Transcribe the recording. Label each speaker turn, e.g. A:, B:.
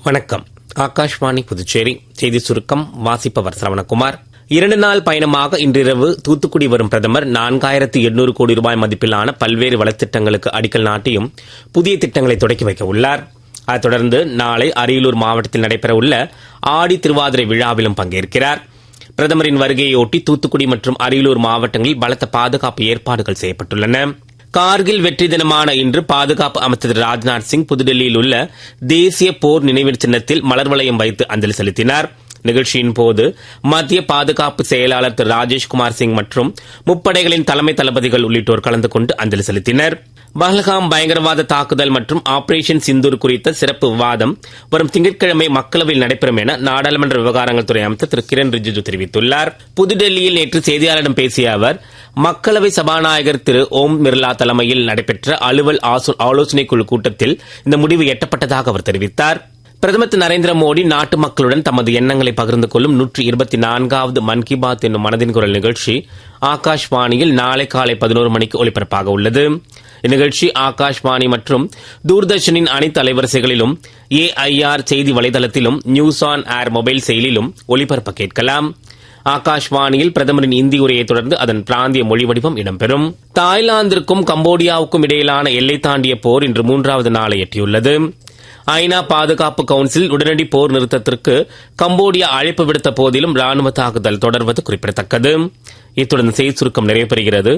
A: வணக்கம். ஆகாஷ்வாணி புதுச்சேரி செய்தி சுருக்கம் வாசிப்பவர் சரவணகுமார். 2 நாள் பயணமாக இன்றிரவு தூத்துக்குடி வரும் பிரதமர் 4800 கோடி ரூபாய் மதிப்பிலான பல்வேறு வளத்திட்டங்களுக்கு அடிக்கல் நாட்டியும் புதிய திட்டங்களை தொடக்கி வைக்க உள்ளார். அதைத் தொடர்ந்து நாளை அரியலூர் மாவட்டத்தில் நடைபெறவுள்ள ஆடி திருவாதிரை விழாவிலும் பங்கேற்கிறார். பிரதமரின் வருகையொட்டி தூத்துக்குடி மற்றும் அரியலூர் மாவட்டங்களில் பலத்த பாதுகாப்பு ஏற்பாடுகள் செய்யப்பட்டுள்ளன. கார்கில் வெற்றி தினமான இன்று பாதுகாப்பு அமைச்சர் திரு ராஜ்நாத் சிங் புதுடெல்லியில் உள்ள தேசிய போர் நினைவு சின்னத்தில் மலர் வளையம் வைத்து அஞ்சலி செலுத்தினார். நிகழ்ச்சியின் போது மத்திய பாதுகாப்பு செயலாளர் திரு ராஜேஷ்குமார் சிங் மற்றும் முப்படைகளின் தலைமை தளபதிகள் உள்ளிட்டோர் கலந்து கொண்டு அஞ்சலி செலுத்தினர். பஹல்காம் பயங்கரவாத தாக்குதல் மற்றும் ஆபரேஷன் சிந்தூர் குறித்த சிறப்பு விவாதம் வரும் திங்கட்கிழமை மக்களவையில் நடைபெறும் என நாடாளுமன்ற விவகாரங்கள் துறை அமைச்சர் திரு கிரண் ரிஜிஜு தெரிவித்துள்ளார். புதுடெல்லியில் நேற்று செய்தியாளர்களிடம் பேசிய அவர், மக்களவை சபாநாயகர் திரு ஓம் பிர்லா தலைமையில் நடைபெற்ற அலுவல் ஆலோசனைக் குழு கூட்டத்தில் இந்த முடிவு எட்டப்பட்டதாக அவர் தெரிவித்தார். பிரதமர் திரு நரேந்திர மோடி நாட்டு மக்களுடன் தமது எண்ணங்களை பகிர்ந்து கொள்ளும் 124வது மன் கி பாத் என்னும் மனதின் குரல் நிகழ்ச்சி ஆகாஷ்வாணியில் நாளை காலை 11 மணிக்கு ஒலிபரப்பாக உள்ளது. இந்நிகழ்ச்சி ஆகாஷ்வாணி மற்றும் தூர்தர்ஷனின் அனைத்து அலைவரிசைகளிலும், AIR செய்தி வலைதளத்திலும், நியூஸ் ஆன் ஏர் மொபைல் செயலிலும் ஒலிபரப்ப கேட்கலாம். ஆகாஷ்வாணியில் பிரதமரின் இந்தி உரையை தொடர்ந்து அதன் பிராந்திய மொழி வடிவம் இடம்பெறும். தாய்லாந்திற்கும் கம்போடியாவுக்கும் இடையிலான எல்லை தாண்டிய போர் இன்று 3வது நாளை எட்டியுள்ளது. ஐநா பாதுகாப்பு கவுன்சில் உடனடி போர் நிறுத்தத்திற்கு கம்போடியா அழைப்பு விடுத்த போதிலும் ராணுவ தாக்குதல் தொடர்வது குறிப்பிடத்தக்கது. இத்துடன் செய்தி சுருக்கம் நிறைவு பெறுகிறது.